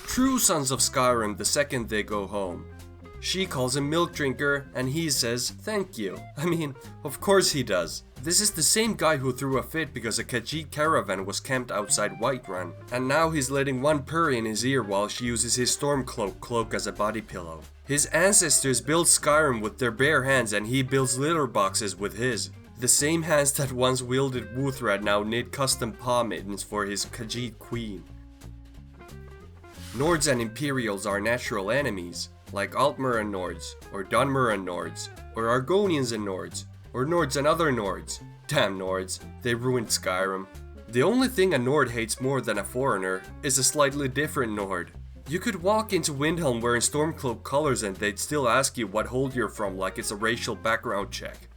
true Sons of Skyrim the second they go home. She calls him milk drinker and he says thank you. I mean, of course he does. This is the same guy who threw a fit because a Khajiit caravan was camped outside Whiterun, and now he's letting one purr in his ear while she uses his Stormcloak cloak as a body pillow. His ancestors built Skyrim with their bare hands and he builds litter boxes with his. The same hands that once wielded Wuthrad now knit custom paw mittens for his Khajiit queen. Nords and Imperials are natural enemies, like Altmer and Nords, or Dunmer and Nords, or Argonians and Nords, or Nords and other Nords. Damn Nords, they ruined Skyrim. The only thing a Nord hates more than a foreigner is a slightly different Nord. You could walk into Windhelm wearing Stormcloak colors and they'd still ask you what hold you're from like it's a racial background check.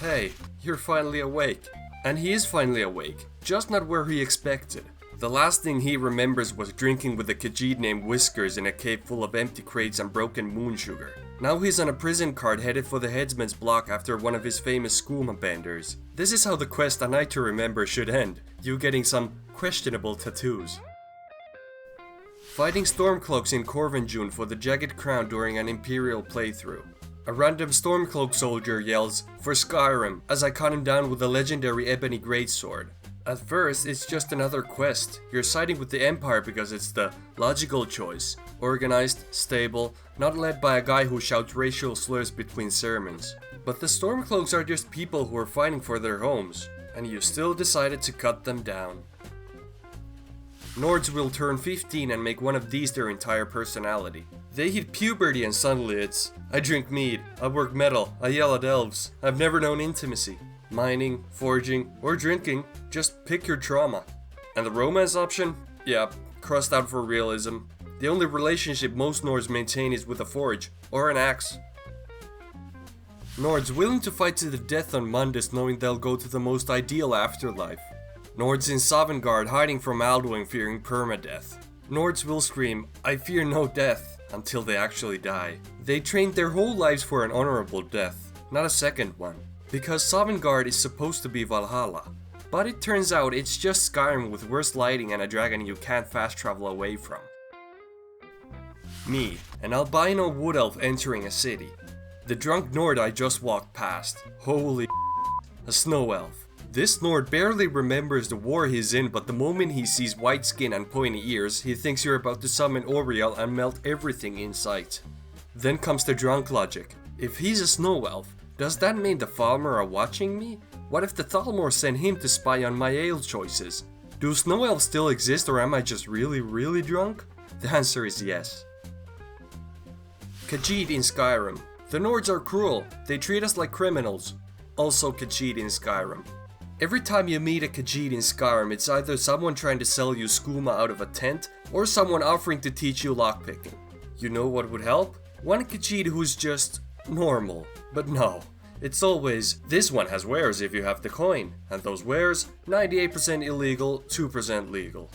Hey, you're finally awake. And he is finally awake, just not where he expected. The last thing he remembers was drinking with a Khajiit named Whiskers in a cave full of empty crates and broken moon sugar. Now he's on a prison cart headed for the headsman's block after one of his famous skooma benders. This is how the quest A Night to Remember should end, you getting some questionable tattoos. Fighting Stormcloaks in Corvinjune for the Jagged Crown during an Imperial playthrough. A random Stormcloak soldier yells, "For Skyrim," as I cut him down with a legendary ebony greatsword. At first, it's just another quest. You're siding with the Empire because it's the logical choice. Organized, stable, not led by a guy who shouts racial slurs between sermons. But the Stormcloaks are just people who are fighting for their homes, and you still decided to cut them down. Nords will turn 15 and make one of these their entire personality. They hit puberty and suddenly it's, I drink mead, I work metal, I yell at elves, I've never known intimacy. Mining, forging, or drinking, just pick your trauma. And the romance option? Yeah, crossed out for realism. The only relationship most Nords maintain is with a forge, or an axe. Nords willing to fight to the death on Mundus knowing they'll go to the most ideal afterlife. Nords in Sovngarde hiding from Alduin fearing permadeath. Nords will scream, I fear no death, until they actually die. They trained their whole lives for an honorable death, not a second one. Because Sovngarde is supposed to be Valhalla. But it turns out it's just Skyrim with worse lighting and a dragon you can't fast travel away from. Me, an albino wood elf entering a city. The drunk Nord I just walked past. Holy a snow elf. This Nord barely remembers the war he's in, but the moment he sees white skin and pointy ears, he thinks you're about to summon Oriel and melt everything in sight. Then comes the drunk logic. If he's a snow elf, does that mean the Falmer are watching me? What if the Thalmor sent him to spy on my ale choices? Do snow elves still exist or am I just really drunk? The answer is yes. Khajiit in Skyrim. The Nords are cruel, they treat us like criminals. Also Khajiit in Skyrim. Every time you meet a Khajiit in Skyrim, it's either someone trying to sell you skooma out of a tent, or someone offering to teach you lockpicking. You know what would help? One Khajiit who's just normal. But no, it's always, this one has wares if you have the coin, and those wares, 98% illegal, 2% legal.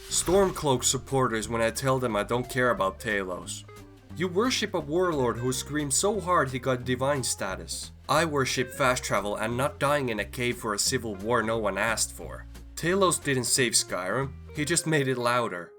Stormcloak supporters when I tell them I don't care about Talos. You worship a warlord who screamed so hard he got divine status. I worship fast travel and not dying in a cave for a civil war no one asked for. Talos didn't save Skyrim, he just made it louder.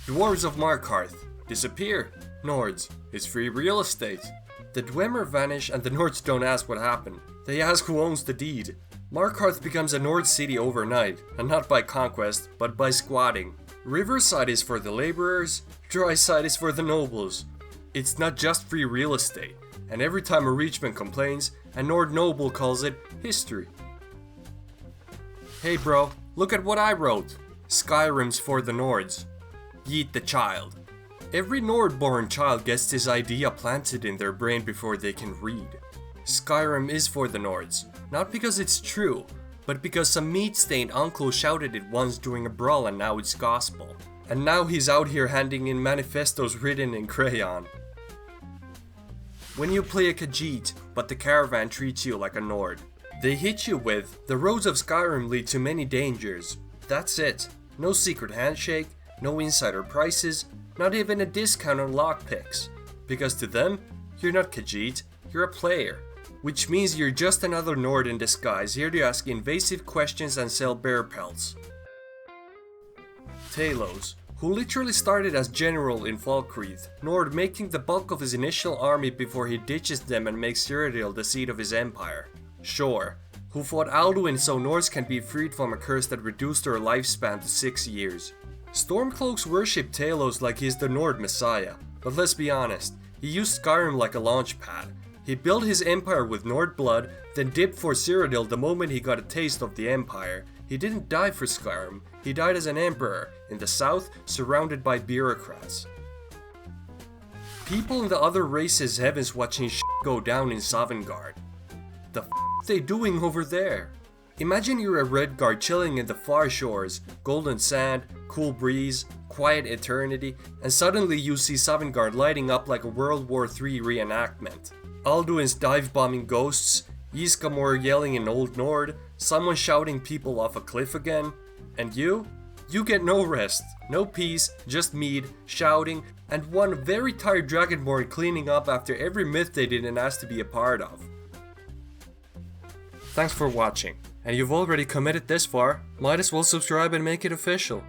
Dwarves of Markarth. Disappear. Nords. It's free real estate. The Dwemer vanish and the Nords don't ask what happened. They ask who owns the deed. Markarth becomes a Nord city overnight, and not by conquest, but by squatting. Riverside is for the laborers, Dryside is for the nobles. It's not just free real estate, and every time a Reachman complains, a Nord noble calls it history. Hey bro, look at what I wrote. Skyrim's for the Nords. Yeet the child. Every Nord-born child gets this idea planted in their brain before they can read. Skyrim is for the Nords, not because it's true, but because some meat-stained uncle shouted it once during a brawl and now it's gospel. And now he's out here handing in manifestos written in crayon. When you play a Khajiit, but the caravan treats you like a Nord. They hit you with, the roads of Skyrim lead to many dangers. That's it. No secret handshake, no insider prices, not even a discount on lockpicks. Because to them, you're not Khajiit, you're a player. Which means you're just another Nord in disguise here to ask invasive questions and sell bear pelts. Talos, who literally started as general in Falkreath, Nord making the bulk of his initial army before he ditches them and makes Cyrodiil the seat of his empire. Sure, who fought Alduin so Nords can be freed from a curse that reduced their lifespan to 6 years. Stormcloaks worship Talos like he's the Nord messiah, but let's be honest, he used Skyrim like a launch pad. He built his empire with Nord blood, then dipped for Cyrodiil the moment he got a taste of the empire. He didn't die for Skyrim, he died as an emperor, in the south, surrounded by bureaucrats. People in the other races' heavens watching shit go down in Sovngarde. The f*** they doing over there? Imagine you're a Redguard chilling in the far shores, golden sand, cool breeze, quiet eternity, and suddenly you see Sovngarde lighting up like a World War III reenactment. Alduin's dive-bombing ghosts, Yskamor yelling in Old Nord, someone shouting people off a cliff again, and you? You get no rest, no peace, just mead, shouting, and one very tired Dragonborn cleaning up after every myth they didn't ask to be a part of. Thanks for watching, and you've already committed this far, might as well subscribe and make it official.